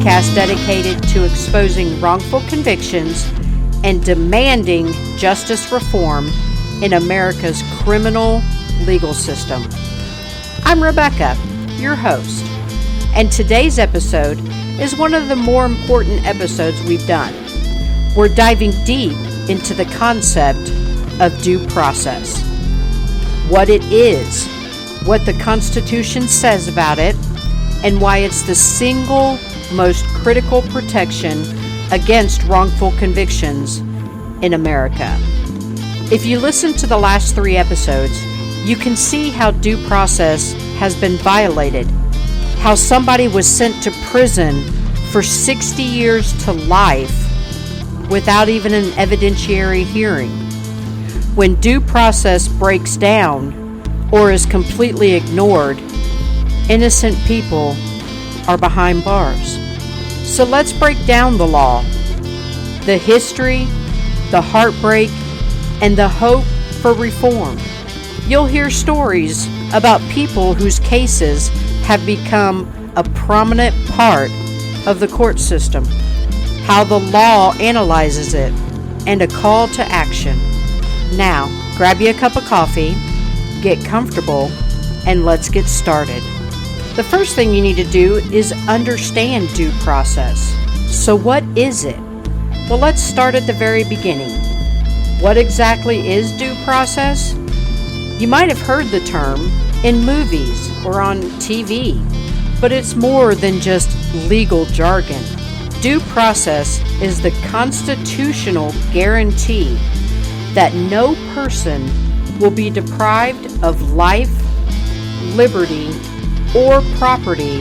podcast dedicated to exposing wrongful convictions and demanding justice reform in America's criminal legal system. I'm Rebecca, your host, and today's episode is one of the more important episodes we've done. We're diving deep into the concept of due process, what it is, what the Constitution says about it, and why it's the single most critical protection against wrongful convictions in America. If you listen to the last 3 episodes, you can see how due process has been violated, how somebody was sent to prison for 60 years to life without even an evidentiary hearing. When due process breaks down or is completely ignored, innocent people are behind bars. So let's break down the law, the history, the heartbreak, and the hope for reform. You'll hear stories about people whose cases have become a prominent part of the court system, how the law analyzes it, and a call to action. Now, grab you a cup of coffee, get comfortable, and let's get started. The first thing you need to do is understand due process. So what is it? Well, let's start at the very beginning. What exactly is due process? You might have heard the term in movies or on TV, but it's more than just legal jargon. Due process is the constitutional guarantee that no person will be deprived of life, liberty, or property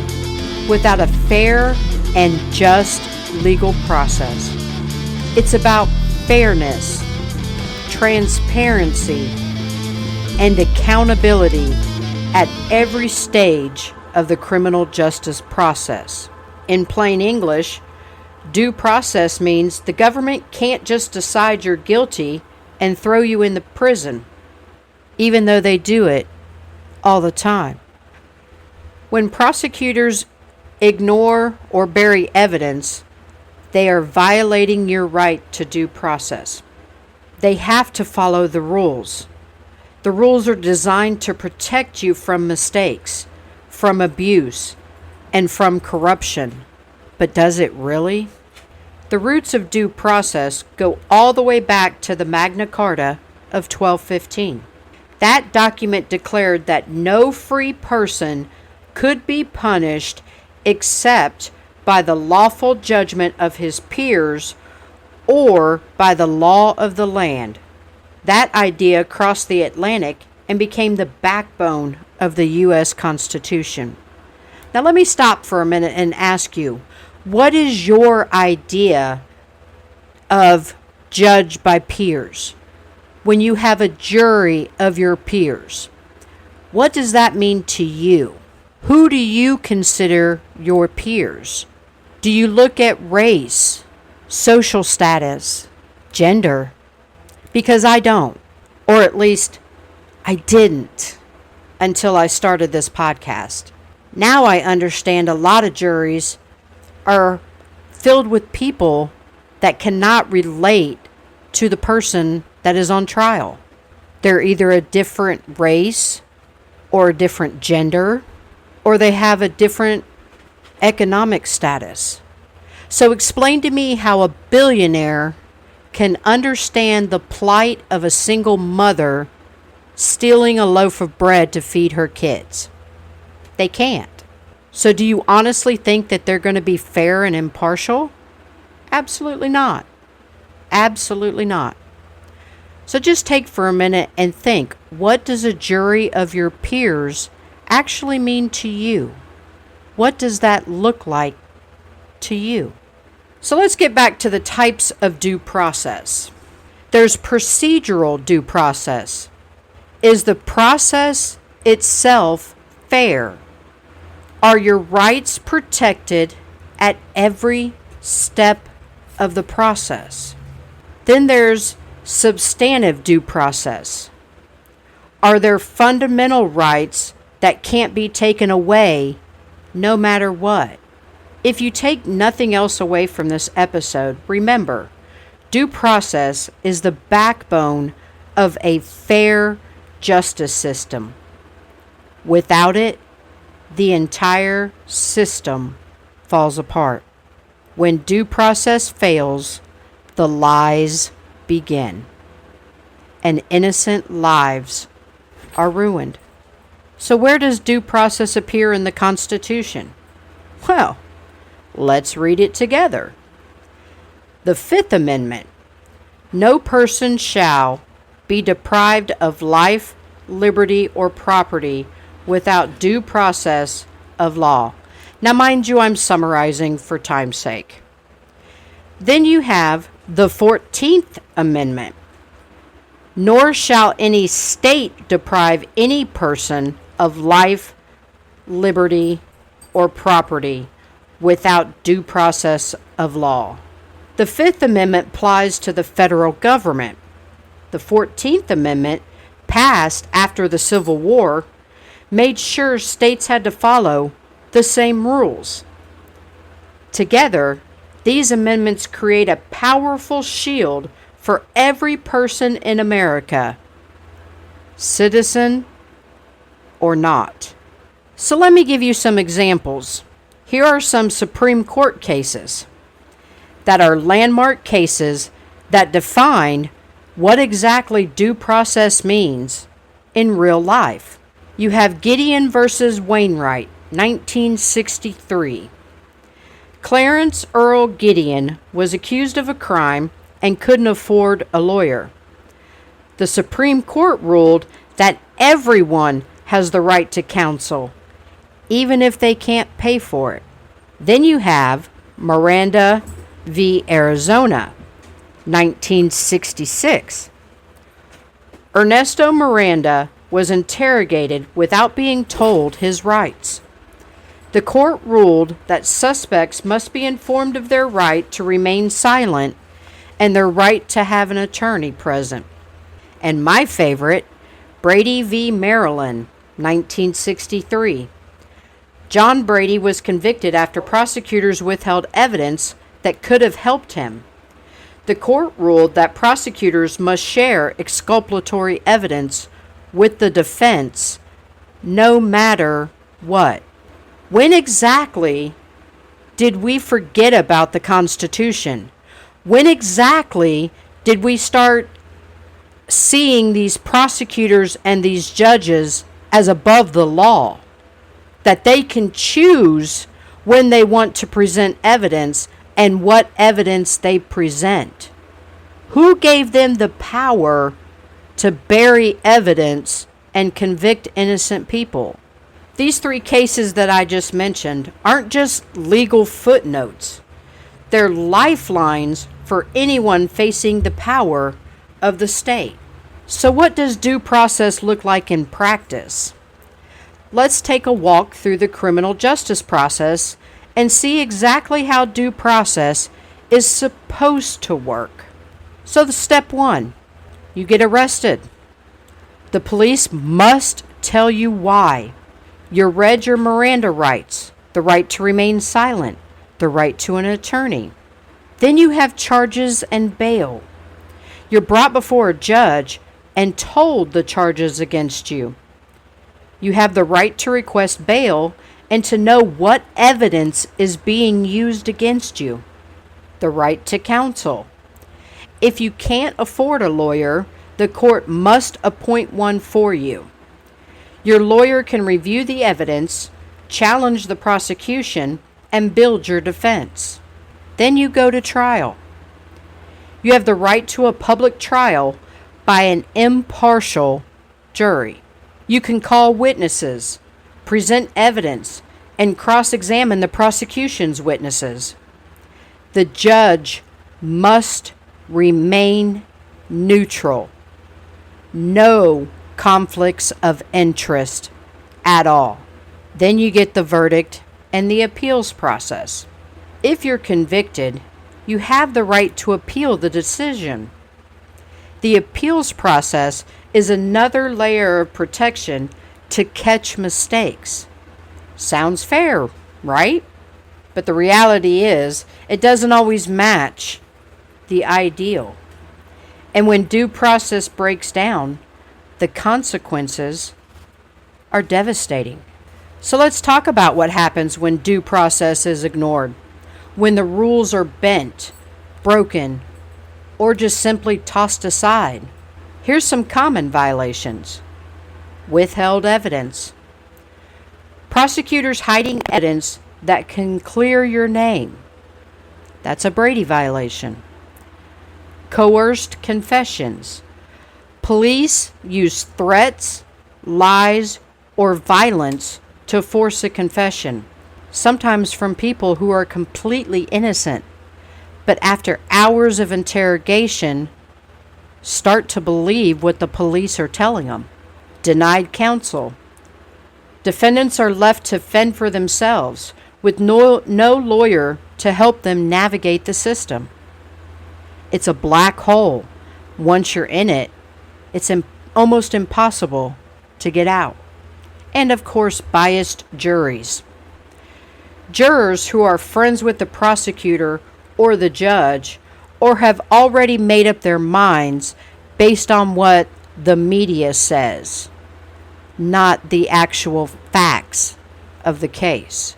without a fair and just legal process. It's about fairness, transparency, and accountability at every stage of the criminal justice process. In plain English, due process means the government can't just decide you're guilty and throw you in the prison, even though they do it all the time. When prosecutors ignore or bury evidence, they are violating your right to due process. They have to follow the rules. The rules are designed to protect you from mistakes, from abuse, and from corruption. But does it really? The roots of due process go all the way back to the Magna Carta of 1215. That document declared that no free person could be punished except by the lawful judgment of his peers or by the law of the land. That idea crossed the Atlantic and became the backbone of the U.S. Constitution. Now let me stop for a minute and ask you, what is your idea of judge by peers? When you have a jury of your peers, what does that mean to you? Who do you consider your peers? Do you look at race, social status, gender? Because I don't, or at least I didn't until I started this podcast. Now I understand a lot of juries are filled with people that cannot relate to the person that is on trial. They're either a different race or a different gender, or they have a different economic status. So explain to me how a billionaire can understand the plight of a single mother stealing a loaf of bread to feed her kids. They can't. So do you honestly think that they're going to be fair and impartial? Absolutely not. Absolutely not. So just take for a minute and think, what does a jury of your peers actually mean to you? What does that look like to you? So let's get back to the types of due process. There's procedural due process. Is the process itself fair? Are your rights protected at every step of the process? Then there's substantive due process. Are there fundamental rights that can't be taken away no matter what? If you take nothing else away from this episode, remember, due process is the backbone of a fair justice system. Without it, the entire system falls apart. When due process fails, the lies begin, and innocent lives are ruined. So where does due process appear in the Constitution? Well, let's read it together. The Fifth Amendment. No person shall be deprived of life, liberty, or property without due process of law. Now, mind you, I'm summarizing for time's sake. Then you have the 14th Amendment. Nor shall any state deprive any person of life, liberty, or property without due process of law. The Fifth Amendment applies to the federal government. The 14th Amendment, passed after the Civil War, made sure states had to follow the same rules. Together, these amendments create a powerful shield for every person in America, citizen or not. So let me give you some examples. Here are some Supreme Court cases that are landmark cases that define what exactly due process means in real life. You have Gideon versus Wainwright, 1963. Clarence Earl Gideon was accused of a crime and couldn't afford a lawyer. The Supreme Court ruled that everyone has the right to counsel, even if they can't pay for it. Then you have Miranda v. Arizona, 1966. Ernesto Miranda was interrogated without being told his rights. The court ruled that suspects must be informed of their right to remain silent and their right to have an attorney present. And my favorite, Brady v. Maryland, 1963. John Brady was convicted after prosecutors withheld evidence that could have helped him. The court ruled that prosecutors must share exculpatory evidence with the defense, no matter what. When exactly did we forget about the Constitution? When exactly did we start seeing these prosecutors and these judges as above the law? That they can choose when they want to present evidence and what evidence they present. Who gave them the power to bury evidence and convict innocent people? These three cases that I just mentioned aren't just legal footnotes. They're lifelines for anyone facing the power of the state. So what does due process look like in practice? Let's take a walk through the criminal justice process and see exactly how due process is supposed to work. So the step one, you get arrested. The police must tell you why. You read your Miranda rights, the right to remain silent, the right to an attorney. Then you have charges and bail. You're brought before a judge and told the charges against you. You have the right to request bail and to know what evidence is being used against you. The right to counsel. If you can't afford a lawyer, the court must appoint one for you. Your lawyer can review the evidence, challenge the prosecution, and build your defense. Then you go to trial. You have the right to a public trial by an impartial jury. You can call witnesses, present evidence, and cross-examine the prosecution's witnesses. The judge must remain neutral. No conflicts of interest at all. Then you get the verdict and the appeals process. If you're convicted, you have the right to appeal the decision. The appeals process is another layer of protection to catch mistakes. Sounds fair, right? But the reality is, it doesn't always match the ideal. And when due process breaks down, the consequences are devastating. So let's talk about what happens when due process is ignored, when the rules are bent, broken, or just simply tossed aside. Here's some common violations. Withheld evidence. Prosecutors hiding evidence that can clear your name. That's a Brady violation. Coerced confessions. Police use threats, lies, or violence to force a confession, sometimes from people who are completely innocent, but after hours of interrogation, start to believe what the police are telling them. Denied counsel. Defendants are left to fend for themselves with no lawyer to help them navigate the system. It's a black hole. Once you're in it, it's almost impossible to get out. And of course, biased juries. Jurors who are friends with the prosecutor or the judge, or have already made up their minds based on what the media says, not the actual facts of the case.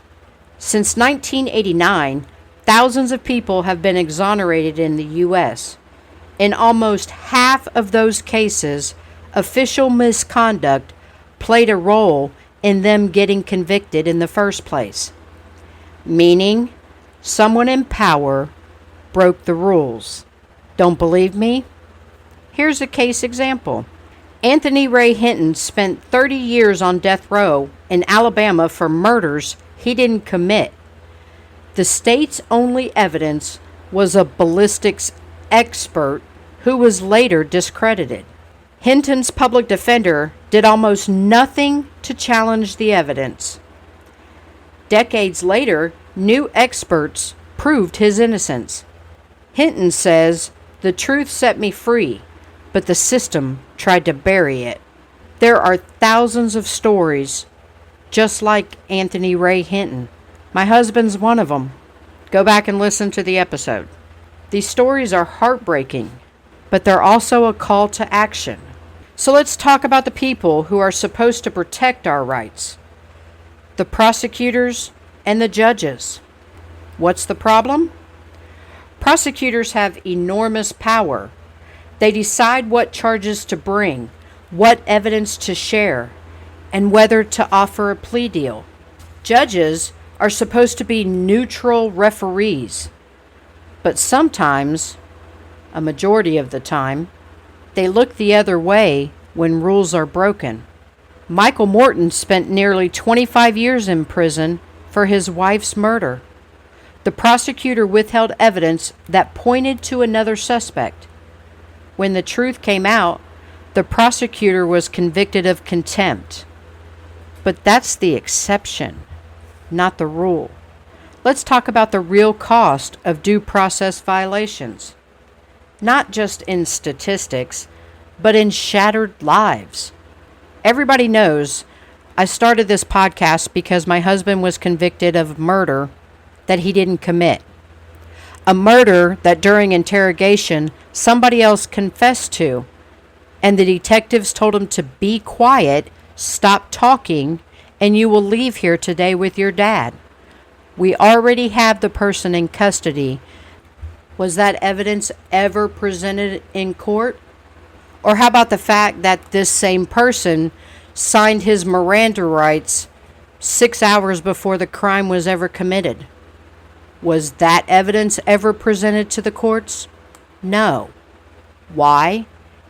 Since 1989, thousands of people have been exonerated in the U.S. In almost half of those cases, official misconduct played a role in them getting convicted in the first place, meaning someone in power broke the rules. Don't believe me? Here's a case example. Anthony Ray Hinton spent 30 years on death row in Alabama for murders he didn't commit. The state's only evidence was a ballistics expert who was later discredited. Hinton's public defender did almost nothing to challenge the evidence. Decades later, new experts proved his innocence. Hinton says, "The truth set me free, but the system tried to bury it." There are thousands of stories just like Anthony Ray Hinton. My husband's one of them. Go back and listen to the episode. These stories are heartbreaking, but they're also a call to action. So let's talk about the people who are supposed to protect our rights. The prosecutors and the judges. What's the problem? Prosecutors have enormous power. They decide what charges to bring, what evidence to share, and whether to offer a plea deal. Judges are supposed to be neutral referees, but sometimes, a majority of the time, they look the other way when rules are broken. Michael Morton spent nearly 25 years in prison for his wife's murder. The prosecutor withheld evidence that pointed to another suspect. When the truth came out, the prosecutor was convicted of contempt. But that's the exception, not the rule. Let's talk about the real cost of due process violations. Not just in statistics, but in shattered lives. Everybody knows I started this podcast because my husband was convicted of murder that he didn't commit. A murder that during interrogation somebody else confessed to, and the detectives told him to be quiet, stop talking, and you will leave here today with your dad. We already have the person in custody. Was that evidence ever presented in court? Or how about the fact that this same person signed his Miranda rights 6 hours before the crime was ever committed? Was that evidence ever presented to the courts? No. Why?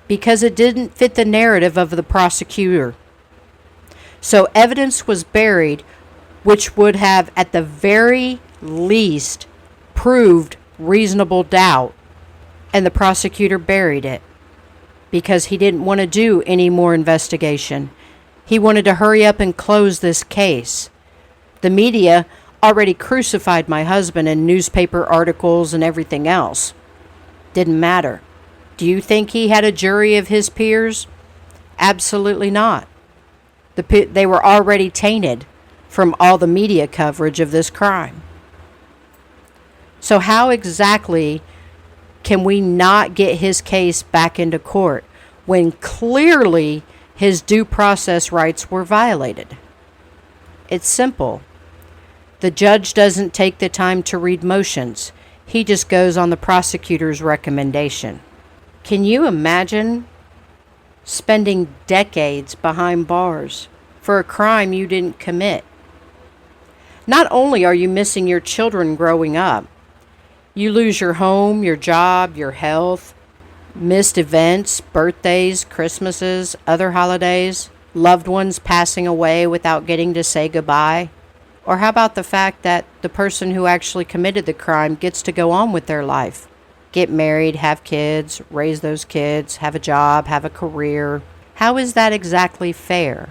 Because it didn't fit the narrative of the prosecutor. So evidence was buried which would have at the very least proved reasonable doubt, and the prosecutor buried it because he didn't want to do any more investigation. He wanted to hurry up and close this case. The media already crucified my husband in newspaper articles and everything else. Didn't matter. Do you think he had a jury of his peers? Absolutely not. They were already tainted from all the media coverage of this crime. So how exactly can we not get his case back into court when clearly his due process rights were violated? It's simple. The judge doesn't take the time to read motions. He just goes on the prosecutor's recommendation. Can you imagine spending decades behind bars for a crime you didn't commit? Not only are you missing your children growing up, you lose your home, your job, your health, missed events, birthdays, Christmases, other holidays, loved ones passing away without getting to say goodbye. Or how about the fact that the person who actually committed the crime gets to go on with their life? Get married, have kids, raise those kids, have a job, have a career. How is that exactly fair?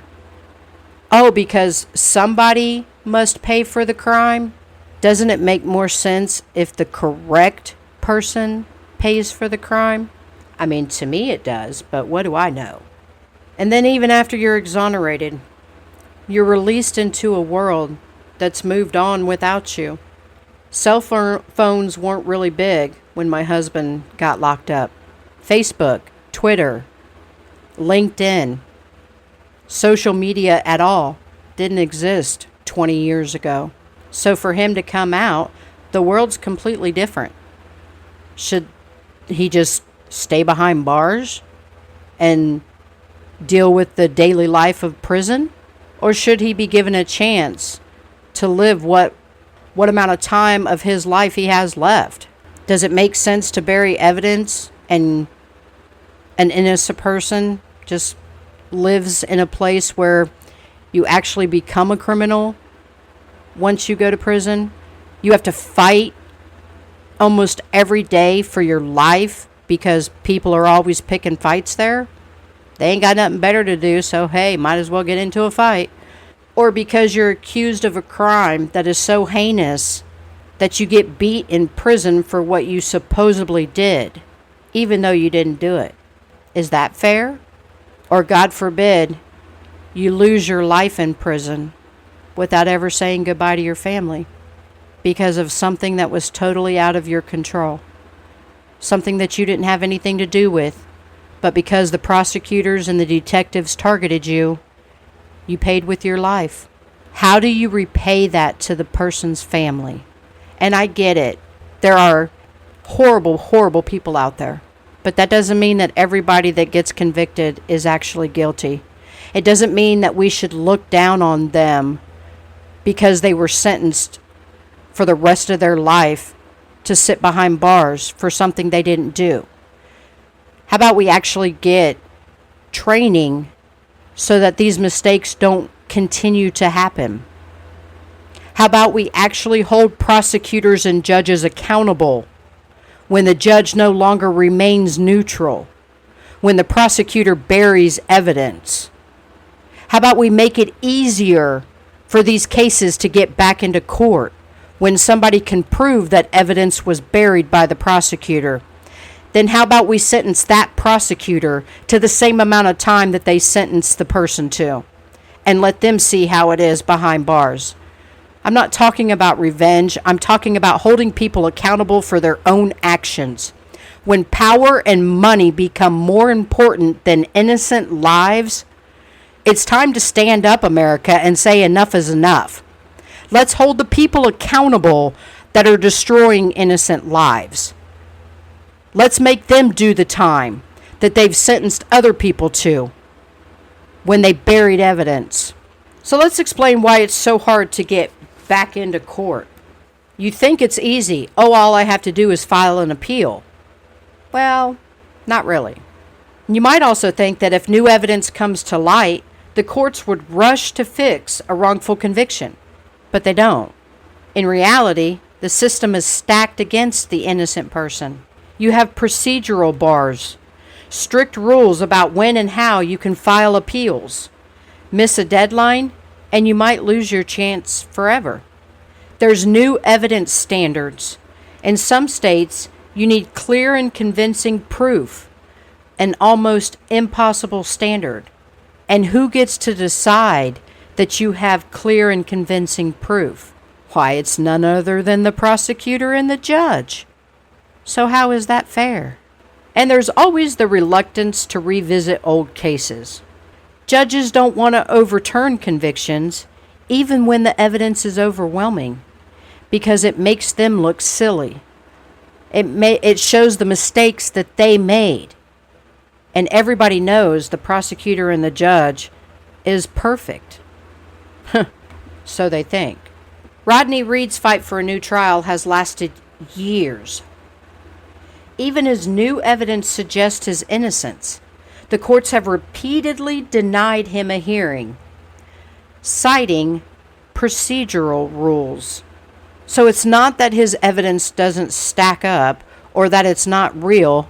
Oh, because somebody must pay for the crime? Doesn't it make more sense if the correct person pays for the crime? I mean, to me it does, but what do I know? And then even after you're exonerated, you're released into a world that's moved on without you. Cell phones weren't really big when my husband got locked up. Facebook, Twitter, LinkedIn, social media at all didn't exist 20 years ago. So for him to come out, the world's completely different. Should he just stay behind bars and deal with the daily life of prison? Or should he be given a chance to live what amount of time of his life he has left? Does it make sense to bury evidence and an innocent person just lives in a place where you actually become a criminal once you go to prison? You have to fight almost every day for your life because people are always picking fights there. They ain't got nothing better to do, so hey, might as well get into a fight. Or because you're accused of a crime that is so heinous that you get beat in prison for what you supposedly did, even though you didn't do it. Is that fair? Or God forbid, you lose your life in prison without ever saying goodbye to your family because of something that was totally out of your control. Something that you didn't have anything to do with, but because the prosecutors and the detectives targeted you, you paid with your life. How do you repay that to the person's family? And I get it. There are horrible, horrible people out there. But that doesn't mean that everybody that gets convicted is actually guilty. It doesn't mean that we should look down on them because they were sentenced for the rest of their life to sit behind bars for something they didn't do. How about we actually get training so that these mistakes don't continue to happen? How about we actually hold prosecutors and judges accountable when the judge no longer remains neutral, when the prosecutor buries evidence? How about we make it easier for these cases to get back into court when somebody can prove that evidence was buried by the prosecutor? Then how about we sentence that prosecutor to the same amount of time that they sentenced the person to, and let them see how it is behind bars? I'm not talking about revenge. I'm talking about holding people accountable for their own actions. When power and money become more important than innocent lives, it's time to stand up, America, and say enough is enough. Let's hold the people accountable that are destroying innocent lives. Let's make them do the time that they've sentenced other people to when they buried evidence. So let's explain why it's so hard to get back into court. You think it's easy. Oh, all I have to do is file an appeal. Well, not really. You might also think that if new evidence comes to light, the courts would rush to fix a wrongful conviction. But they don't. In reality, the system is stacked against the innocent person. You have procedural bars, strict rules about when and how you can file appeals. Miss a deadline, and you might lose your chance forever. There's new evidence standards. In some states, you need clear and convincing proof, an almost impossible standard. And who gets to decide that you have clear and convincing proof? Why, it's none other than the prosecutor and the judge. So how is that fair? And there's always the reluctance to revisit old cases. Judges don't want to overturn convictions, even when the evidence is overwhelming, because it makes them look silly. It shows the mistakes that they made. And everybody knows the prosecutor and the judge is perfect. So they think. Rodney Reed's fight for a new trial has lasted years. Even as new evidence suggests his innocence, the courts have repeatedly denied him a hearing, citing procedural rules. So it's not that his evidence doesn't stack up or that it's not real.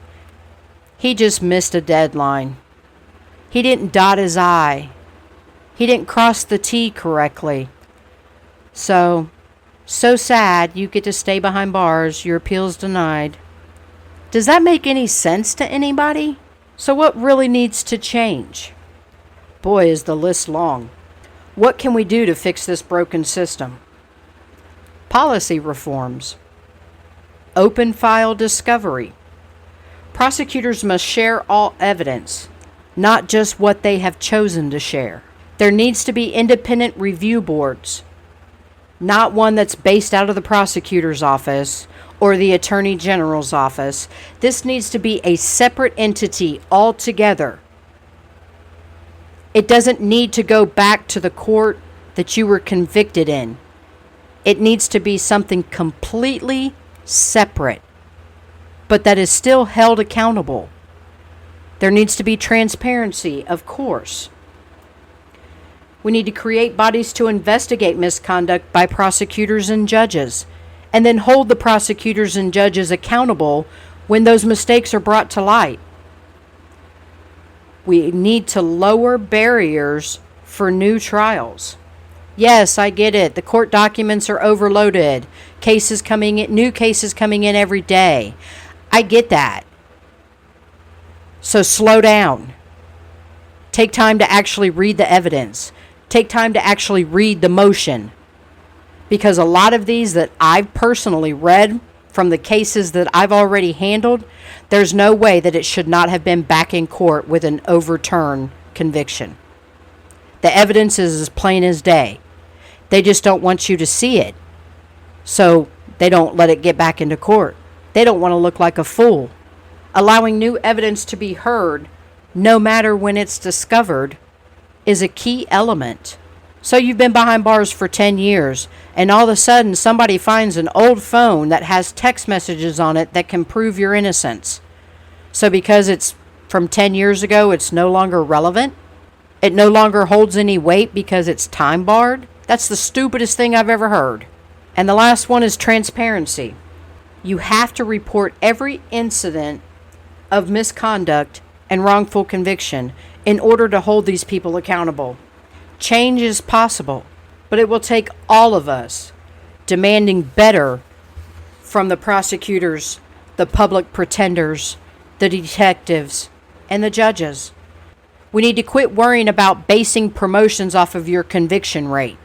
He just missed a deadline. He didn't dot his I. He didn't cross the T correctly. So sad you get to stay behind bars, your appeal's denied. Does that make any sense to anybody? So what really needs to change? Boy, is the list long. What can we do to fix this broken system? Policy reforms. Open file discovery. Prosecutors must share all evidence, not just what they have chosen to share. There needs to be independent review boards, not one that's based out of the prosecutor's office or the attorney general's office. This needs to be a separate entity altogether. It doesn't need to go back to the court that you were convicted in. It needs to be something completely separate, but that is still held accountable. There needs to be transparency, of course. We need to create bodies to investigate misconduct by prosecutors and judges, and then hold the prosecutors and judges accountable when those mistakes are brought to light. We need to lower barriers for new trials. Yes, I get it. The court documents are overloaded. New cases coming in every day. I get that. So slow down. Take time to actually read the evidence. Take time to actually read the motion. Because a lot of these that I've personally read from the cases that I've already handled, there's no way that it should not have been back in court with an overturned conviction. The evidence is as plain as day. They just don't want you to see it. So they don't let it get back into court. They don't want to look like a fool. Allowing new evidence to be heard, no matter when it's discovered, is a key element. So you've been behind bars for 10 years, and all of a sudden somebody finds an old phone that has text messages on it that can prove your innocence. So because it's from 10 years ago, it's no longer relevant? It no longer holds any weight because it's time barred? That's the stupidest thing I've ever heard. And the last one is transparency. You have to report every incident of misconduct and wrongful conviction in order to hold these people accountable. Change is possible, but it will take all of us demanding better from the prosecutors, the public pretenders, the detectives, and the judges. We need to quit worrying about basing promotions off of your conviction rate.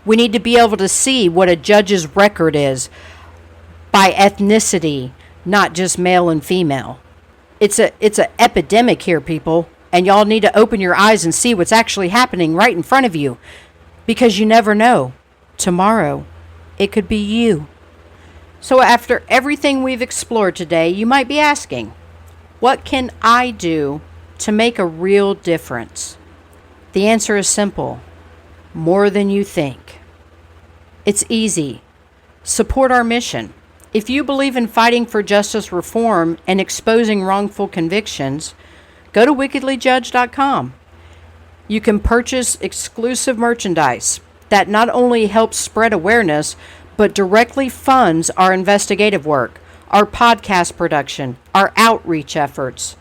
We need to be able to see what a judge's record is by ethnicity, not just male and female. It's an epidemic here, people, and y'all need to open your eyes and see what's actually happening right in front of you, because you never know. Tomorrow, it could be you. So after everything we've explored today, you might be asking, what can I do to make a real difference? The answer is simple. More than you think. It's easy. Support our mission. If you believe in fighting for justice reform and exposing wrongful convictions, go to wickedlyjudged.com. You can purchase exclusive merchandise that not only helps spread awareness, but directly funds our investigative work, our podcast production, our outreach efforts.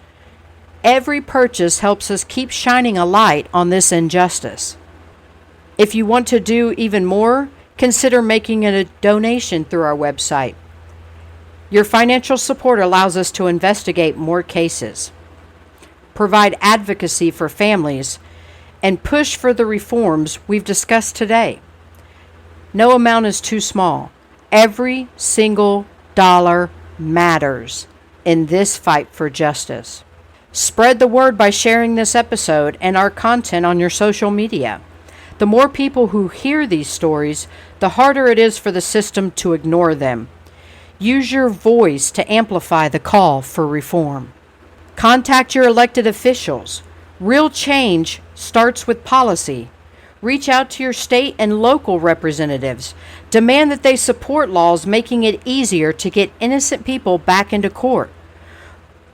Every purchase helps us keep shining a light on this injustice. If you want to do even more, consider making a donation through our website. Your financial support allows us to investigate more cases, provide advocacy for families, and push for the reforms we've discussed today. No amount is too small. Every single dollar matters in this fight for justice. Spread the word by sharing this episode and our content on your social media. The more people who hear these stories, the harder it is for the system to ignore them. Use your voice to amplify the call for reform. Contact your elected officials. Real change starts with policy. Reach out to your state and local representatives. Demand that they support laws making it easier to get innocent people back into court.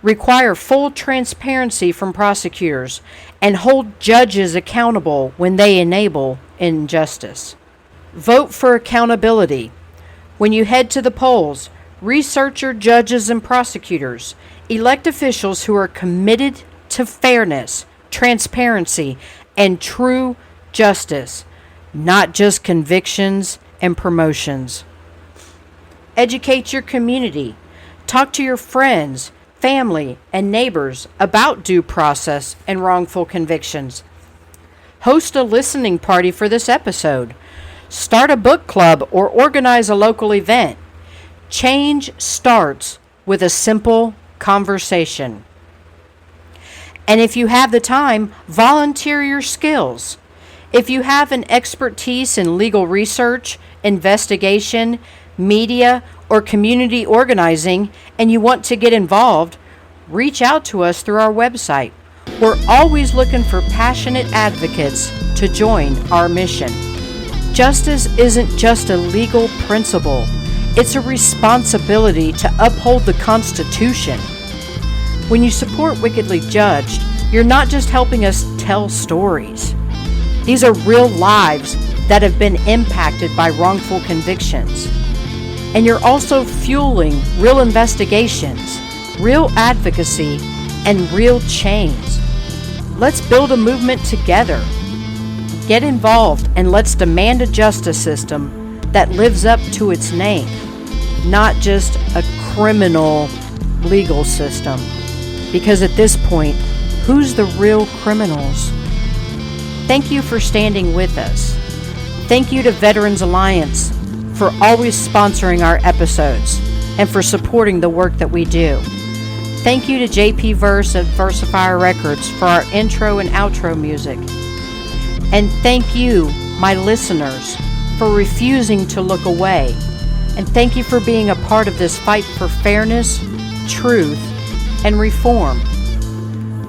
Require full transparency from prosecutors and hold judges accountable when they enable injustice. Vote for accountability. When you head to the polls, research your judges and prosecutors. Elect officials who are committed to fairness, transparency, and true justice, not just convictions and promotions. Educate your community. Talk to your friends, family, and neighbors about due process and wrongful convictions. Host a listening party for this episode. Start a book club or organize a local event. Change starts with a simple conversation. And if you have the time, volunteer your skills. If you have an expertise in legal research, investigation, media, or community organizing, and you want to get involved, reach out to us through our website. We're always looking for passionate advocates to join our mission. Justice isn't just a legal principle. It's a responsibility to uphold the Constitution. When you support Wickedly Judged, you're not just helping us tell stories. These are real lives that have been impacted by wrongful convictions. And you're also fueling real investigations, real advocacy, and real change. Let's build a movement together. Get involved and let's demand a justice system that lives up to its name, not just a criminal legal system. Because at this point, who's the real criminals? Thank you for standing with us. Thank you to Veterans Alliance for always sponsoring our episodes and for supporting the work that we do. Thank you to JP Verse of Versifier Records for our intro and outro music. And thank you, my listeners, for refusing to look away. And thank you for being a part of this fight for fairness, truth, and reform.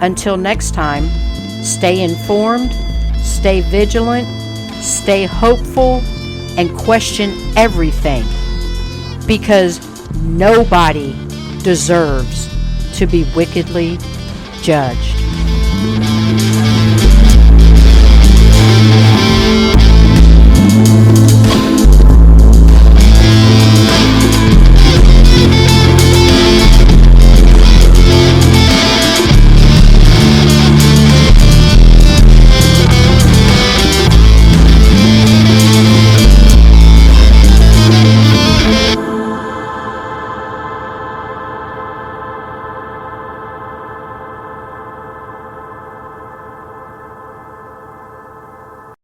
Until next time, stay informed, stay vigilant, stay hopeful, and question everything, because nobody deserves to be wickedly judged.